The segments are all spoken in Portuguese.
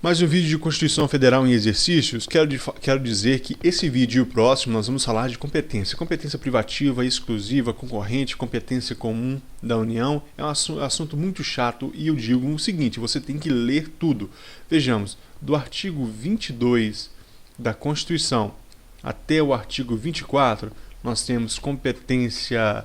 Mais um vídeo de Constituição Federal em exercícios. Quero dizer que esse vídeo e o próximo nós vamos falar de competência. Competência privativa, exclusiva, concorrente, competência comum da União. É um assunto muito chato e eu digo o seguinte, você tem que ler tudo. Vejamos, do artigo 22 da Constituição até o artigo 24, nós temos competência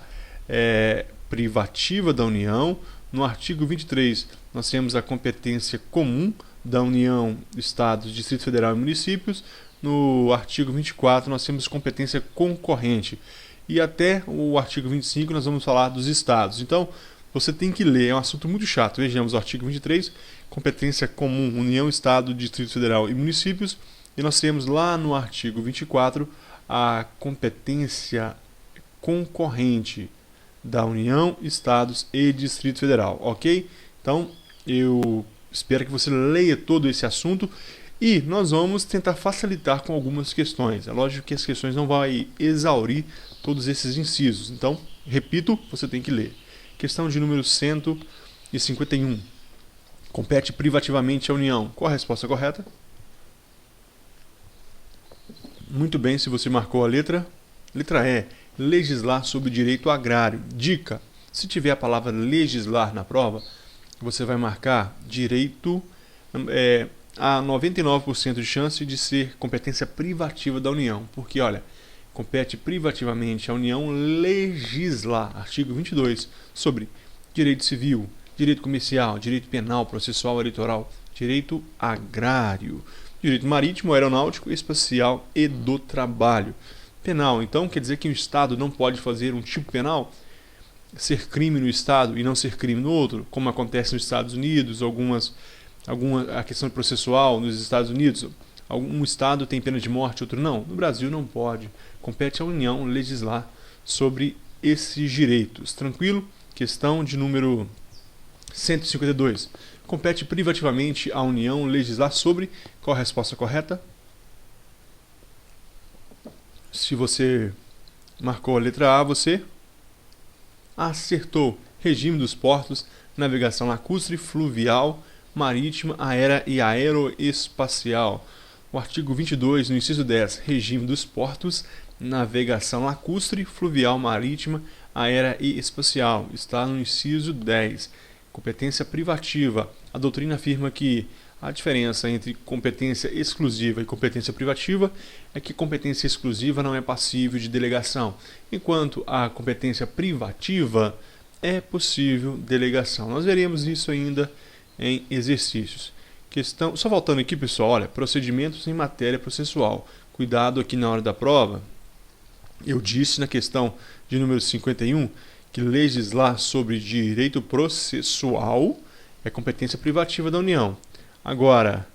privativa da União. No artigo 23, nós temos a competência comum da União, Estados, Distrito Federal e municípios. No artigo 24 nós temos competência concorrente. E até o artigo 25 nós vamos falar dos estados. Então, você tem que ler, é um assunto muito chato. Vejamos o artigo 23, competência comum, União, Estado, Distrito Federal e municípios. E nós temos lá no artigo 24 a competência concorrente da União, Estados e Distrito Federal, ok? Então, eu espero que você leia todo esse assunto e nós vamos tentar facilitar com algumas questões. É lógico que as questões não vão exaurir todos esses incisos. Então, repito, você tem que ler. Questão de número 151. Compete privativamente à União. Qual a resposta correta? Muito bem, se você marcou a letra. Letra E. Legislar sobre direito agrário. Dica. Se tiver a palavra legislar na prova, você vai marcar direito a 99% de chance de ser competência privativa da União. Porque, olha, compete privativamente à União legislar, artigo 22, sobre direito civil, direito comercial, direito penal, processual, eleitoral, direito agrário, direito marítimo, aeronáutico, espacial e do trabalho. Penal, então, quer dizer que o Estado não pode fazer um tipo penal? Ser crime no Estado e não ser crime no outro, como acontece nos Estados Unidos, a questão processual nos Estados Unidos, um Estado tem pena de morte, outro não. No Brasil não pode. Compete à União legislar sobre esses direitos. Tranquilo? Questão de número 152. Compete privativamente à União legislar sobre... Qual a resposta correta? Se você marcou a letra A, você... acertou. Regime dos portos, navegação lacustre, fluvial, marítima, aérea e aeroespacial. O artigo 22, no inciso 10, regime dos portos, navegação lacustre, fluvial, marítima, aérea e espacial. Está no inciso 10. Competência privativa. A doutrina afirma que a diferença entre competência exclusiva e competência privativa é que competência exclusiva não é passível de delegação, enquanto a competência privativa é possível delegação. Nós veremos isso ainda em exercícios. Só voltando aqui, pessoal, olha, procedimentos em matéria processual. Cuidado aqui na hora da prova. Eu disse na questão de número 51 que legislar sobre direito processual é competência privativa da União. Agora,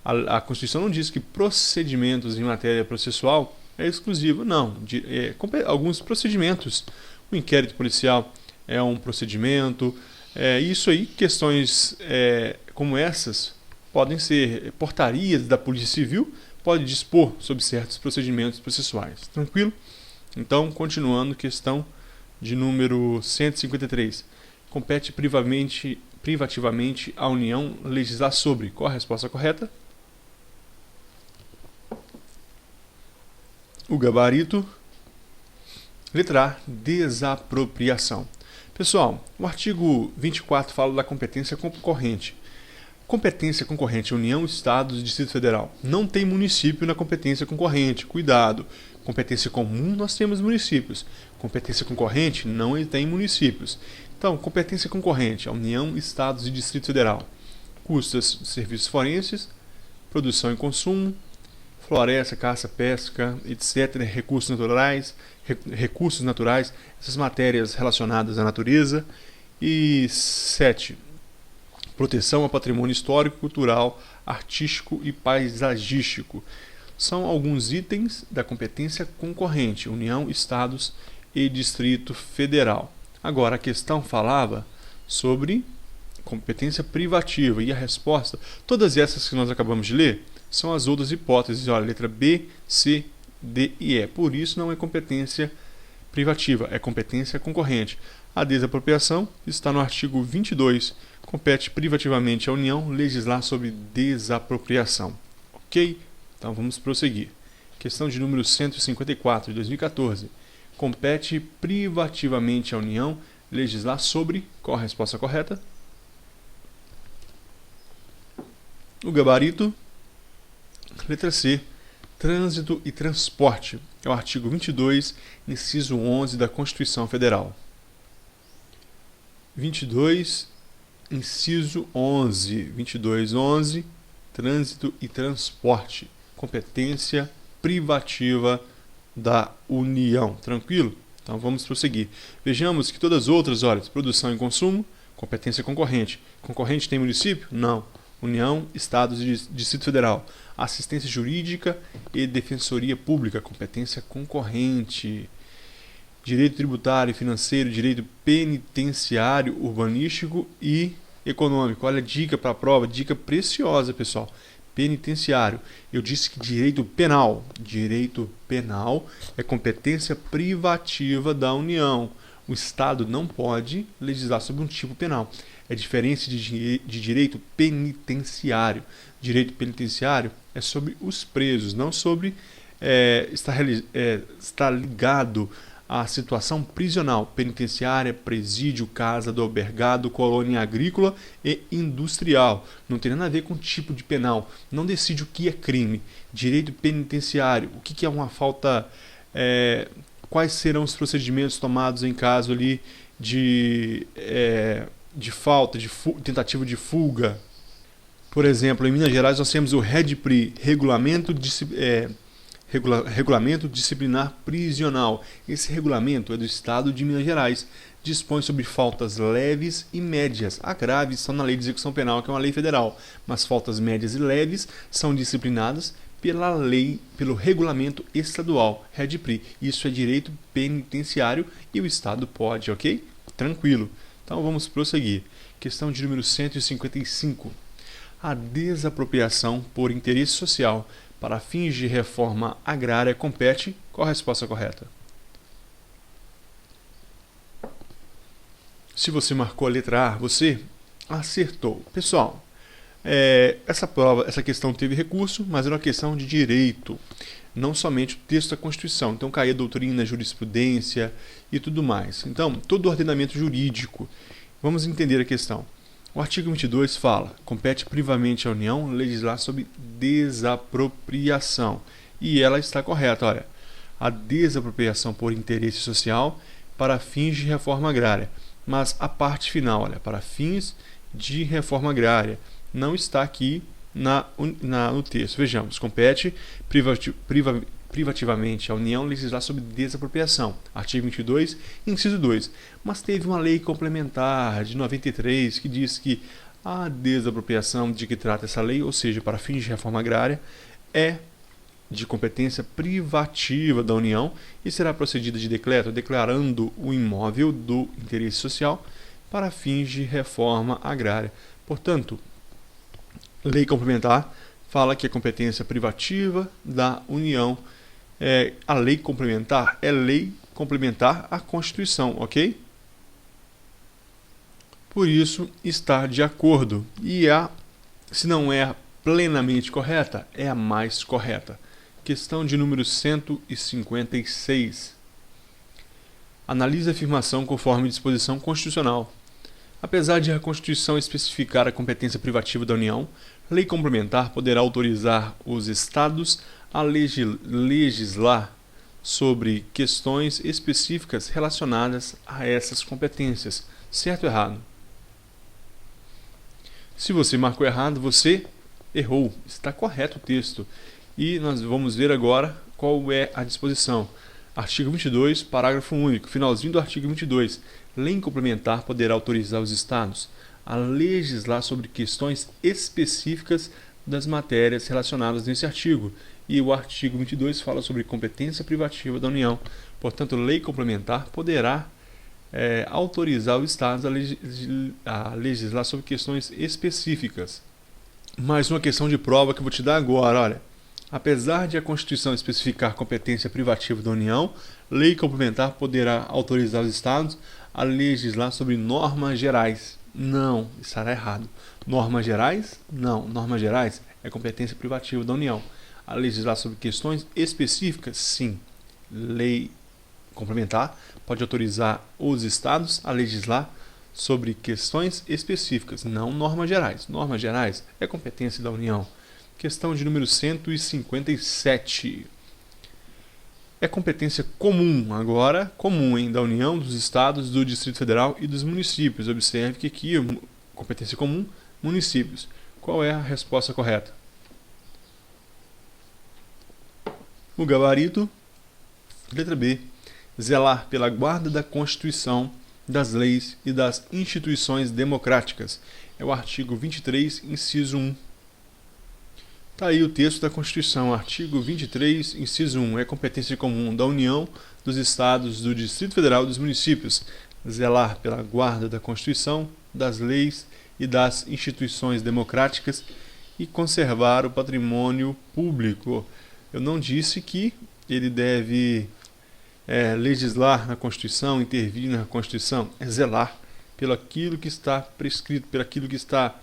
a Constituição não diz que procedimentos em matéria processual é exclusivo, não. Alguns procedimentos, o inquérito policial é um procedimento, isso aí, questões como essas podem ser portarias da Polícia Civil, pode dispor sobre certos procedimentos processuais. Tranquilo? Então, continuando, questão de número 153. Compete privativamente à União legislar sobre. Qual a resposta correta? O gabarito. Letra A, desapropriação. Pessoal, o artigo 24 fala da competência concorrente. Competência concorrente, União, Estados e Distrito Federal. Não tem município na competência concorrente. Cuidado. Competência comum, nós temos municípios. Competência concorrente, não tem municípios. Então, competência concorrente, a União, Estados e Distrito Federal. Custas, serviços forenses, produção e consumo, floresta, caça, pesca, etc., recursos naturais, essas matérias relacionadas à natureza. E 7. Proteção ao patrimônio histórico, cultural, artístico e paisagístico. São alguns itens da competência concorrente, União, Estados e Distrito Federal. Agora, a questão falava sobre competência privativa e a resposta, todas essas que nós acabamos de ler, são as outras hipóteses. Olha, letra B, C, D e E. Por isso não é competência privativa, é competência concorrente. A desapropriação está no artigo 22, Compete privativamente à União legislar sobre desapropriação. Ok? Então vamos prosseguir. Questão de número 154, de 2014. Compete privativamente à União legislar sobre... Qual a resposta correta? O gabarito. Letra C. Trânsito e transporte. É o artigo 22, inciso 11 da Constituição Federal. 22, inciso 11. 22.11. Trânsito e transporte. Competência privativa da União. Tranquilo? Então vamos prosseguir. Vejamos que todas as outras, olha, produção e consumo, competência concorrente. Concorrente tem município? Não. União, Estados e Distrito Federal. Assistência jurídica e defensoria pública, competência concorrente. Direito tributário e financeiro, direito penitenciário, urbanístico e econômico. Olha a dica para a prova, dica preciosa, pessoal. Penitenciário. Eu disse que direito penal é competência privativa da União. O Estado não pode legislar sobre um tipo penal. É diferente de direito penitenciário. Direito penitenciário é sobre os presos, não sobre está ligado à situação prisional, penitenciária, presídio, casa do albergado, colônia agrícola e industrial. Não tem nada a ver com tipo de penal. Não decide o que é crime. Direito penitenciário, o que é uma falta... quais serão os procedimentos tomados em caso ali de falta, de tentativa de fuga. Por exemplo, em Minas Gerais nós temos o REDPRI, Regulamento Disciplinar Prisional. Esse regulamento é do Estado de Minas Gerais. Dispõe sobre faltas leves e médias. A graves são na Lei de Execução Penal, que é uma lei federal, mas faltas médias e leves são disciplinadas pela lei, pelo regulamento estadual, REDPRI. Isso é direito penitenciário e o Estado pode, ok? Tranquilo. Então vamos prosseguir. Questão de número 155. A desapropriação por interesse social para fins de reforma agrária compete. Qual a resposta correta? Se você marcou a letra A, você acertou. Pessoal, essa questão teve recurso, mas era uma questão de direito, não somente o texto da Constituição. Então caía doutrina, jurisprudência e tudo mais. Então, todo o ordenamento jurídico. Vamos entender a questão. O artigo 22 fala: compete privativamente à União legislar sobre desapropriação. E ela está correta, olha. A desapropriação por interesse social para fins de reforma agrária. Mas a parte final, olha, para fins de reforma agrária, não está aqui no texto. Vejamos, compete privativamente à União legislar sobre desapropriação. Artigo 22, inciso 2. Mas teve uma lei complementar de 93 que diz que a desapropriação de que trata essa lei, ou seja, para fins de reforma agrária, é de competência privativa da União e será procedida de decreto declarando o imóvel do interesse social para fins de reforma agrária. Portanto, lei complementar fala que é competência privativa da União. A lei complementar é lei complementar à Constituição, ok? Por isso, está de acordo. E se não é plenamente correta, é a mais correta. Questão de número 156. Analise a afirmação conforme disposição constitucional. Apesar de a Constituição especificar a competência privativa da União, lei complementar poderá autorizar os Estados a legislar sobre questões específicas relacionadas a essas competências. Certo ou errado? Se você marcou errado, você errou. Está correto o texto. E nós vamos ver agora qual é a disposição. Artigo 22, parágrafo único, finalzinho do artigo 22. Lei complementar poderá autorizar os Estados a legislar sobre questões específicas das matérias relacionadas nesse artigo. E o artigo 22 fala sobre competência privativa da União. Portanto, lei complementar poderá autorizar os Estados a legislar sobre questões específicas. Mais uma questão de prova que eu vou te dar agora, olha. Apesar de a Constituição especificar competência privativa da União, lei complementar poderá autorizar os Estados a legislar sobre normas gerais. Não, estará errado. Normas gerais? Não, normas gerais é competência privativa da União. A legislar sobre questões específicas? Sim. Lei complementar pode autorizar os estados a legislar sobre questões específicas, não normas gerais. Normas gerais é competência da União. Questão de número 157. É competência comum, agora comum, da União, dos Estados, do Distrito Federal e dos municípios. Observe que aqui, competência comum, municípios. Qual é a resposta correta? O gabarito, letra B, zelar pela guarda da Constituição, das leis e das instituições democráticas. É o artigo 23, inciso 1. Está aí o texto da Constituição, artigo 23, inciso 1. É competência comum da União, dos Estados, do Distrito Federal e dos municípios zelar pela guarda da Constituição, das leis e das instituições democráticas e conservar o patrimônio público. Eu não disse que ele deve legislar na Constituição, intervir na Constituição, é zelar pelo aquilo que está prescrito, pelo aquilo que está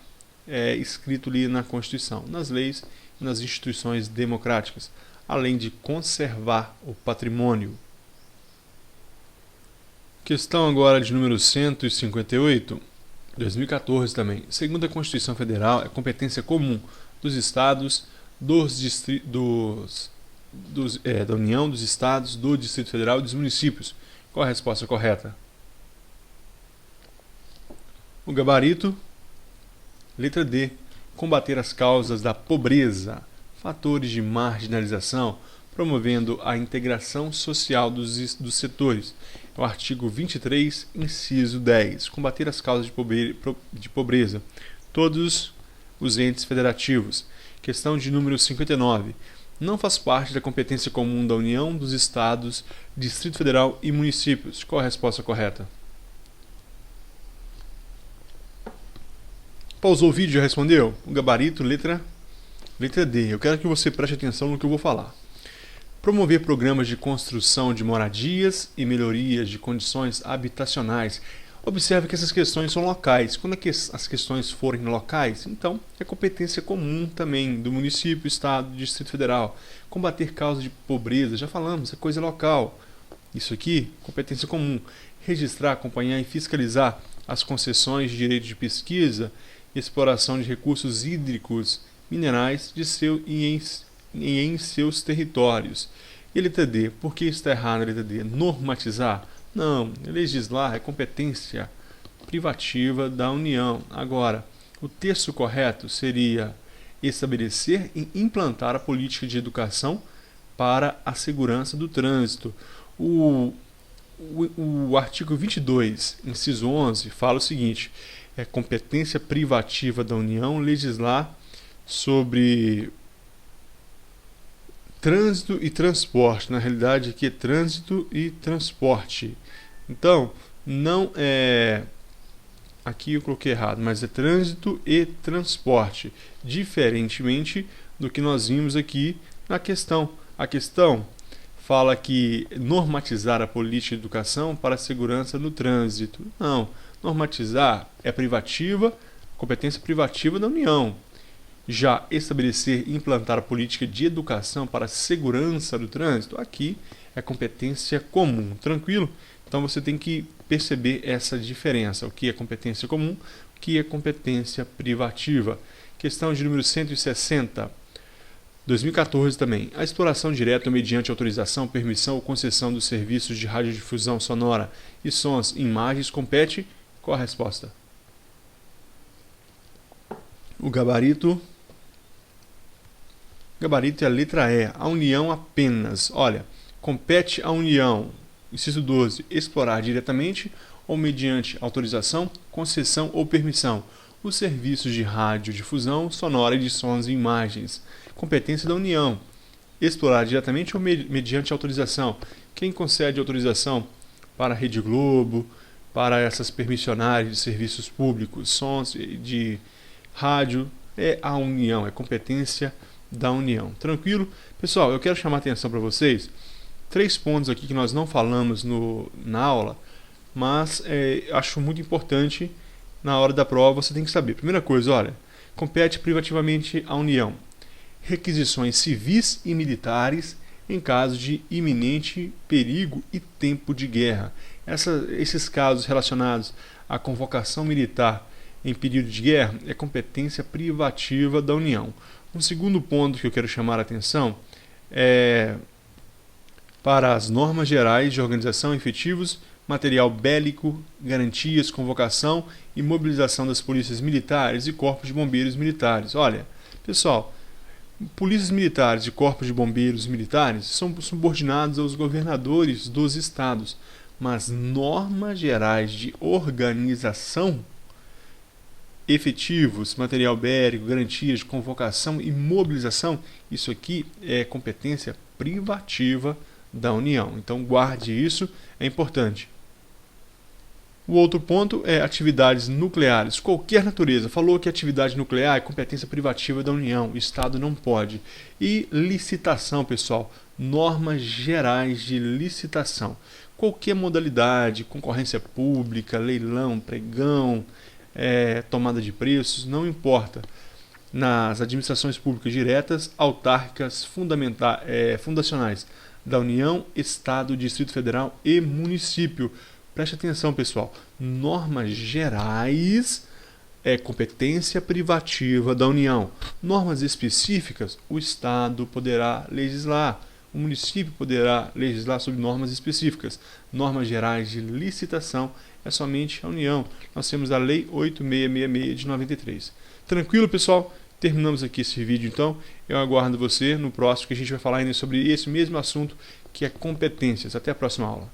escrito ali na Constituição, nas leis e nas instituições democráticas, além de conservar o patrimônio. Questão agora de número 158, 2014 também. Segundo a Constituição Federal, é competência comum dos Estados, da União, dos Estados, do Distrito Federal e dos municípios. Qual a resposta correta? O gabarito, letra D, combater as causas da pobreza, fatores de marginalização, promovendo a integração social dos setores. É o artigo 23, inciso 10, combater as causas de pobreza, todos os entes federativos. Questão de número 59. Não faz parte da competência comum da União, dos Estados, Distrito Federal e municípios. Qual a resposta correta? Pausou o vídeo e já respondeu? O gabarito, letra D. Eu quero que você preste atenção no que eu vou falar. Promover programas de construção de moradias e melhorias de condições habitacionais. Observe que essas questões são locais. Quando as questões forem locais, então é competência comum também do município, estado, Distrito Federal. Combater causas de pobreza, já falamos, é coisa local. Isso aqui, competência comum. Registrar, acompanhar e fiscalizar as concessões de direito de pesquisa e exploração de recursos hídricos, minerais em seus territórios. E letra D, por que está errado a letra D? Normatizar? Não, legislar é competência privativa da União. Agora, o texto correto seria estabelecer e implantar a política de educação para a segurança do trânsito. O artigo 22, inciso 11, fala o seguinte: é competência privativa da União legislar sobre trânsito e transporte. Na realidade, aqui é trânsito e transporte. Então, não é... Aqui eu coloquei errado, mas é trânsito e transporte. Diferentemente do que nós vimos aqui na questão. A questão fala que normatizar a política de educação para a segurança no trânsito. Não, normatizar é privativa, competência privativa da União. Já estabelecer e implantar a política de educação para a segurança do trânsito, aqui é competência comum. Tranquilo? Então você tem que perceber essa diferença. O que é competência comum, o que é competência privativa. Questão de número 160. 2014 também. A exploração direta mediante autorização, permissão ou concessão dos serviços de radiodifusão sonora e sons e imagens compete. Qual a resposta? O gabarito é a letra E. A União apenas. Olha, compete à União, inciso 12, explorar diretamente ou mediante autorização, concessão ou permissão os serviços de radiodifusão sonora e de sons e imagens. Competência da União. Explorar diretamente ou mediante autorização. Quem concede autorização para a Rede Globo, para essas permissionárias de serviços públicos, sons de rádio, é a União, é competência da União. Tranquilo? Pessoal, eu quero chamar a atenção para vocês. 3 pontos aqui que nós não falamos na aula, mas acho muito importante na hora da prova você tem que saber. Primeira coisa, olha, compete privativamente à União. Requisições civis e militares em caso de iminente perigo e tempo de guerra. Esses casos relacionados à convocação militar em período de guerra é competência privativa da União. Um segundo ponto que eu quero chamar a atenção é para as normas gerais de organização, efetivos, material bélico, garantias, convocação e mobilização das polícias militares e corpos de bombeiros militares. Olha, pessoal, polícias militares e corpos de bombeiros militares são subordinados aos governadores dos estados, mas normas gerais de organização, efetivos, material bélico, garantias de convocação e mobilização, isso aqui é competência privativa da União. Então guarde isso, é importante. O outro ponto é atividades nucleares, qualquer natureza. Falou que atividade nuclear é competência privativa da União, o Estado não pode. E licitação, pessoal, normas gerais de licitação. Qualquer modalidade, concorrência pública, leilão, pregão, tomada de preços, não importa. Nas administrações públicas diretas, autárquicas, fundacionais da União, Estado, Distrito Federal e município. Preste atenção, pessoal. Normas gerais é competência privativa da União. Normas específicas, o Estado poderá legislar. O município poderá legislar sobre normas específicas. Normas gerais de licitação é somente a União. Nós temos a Lei 8666 de 93. Tranquilo, pessoal? Terminamos aqui esse vídeo, então. Eu aguardo você no próximo, que a gente vai falar ainda sobre esse mesmo assunto, que é competências. Até a próxima aula.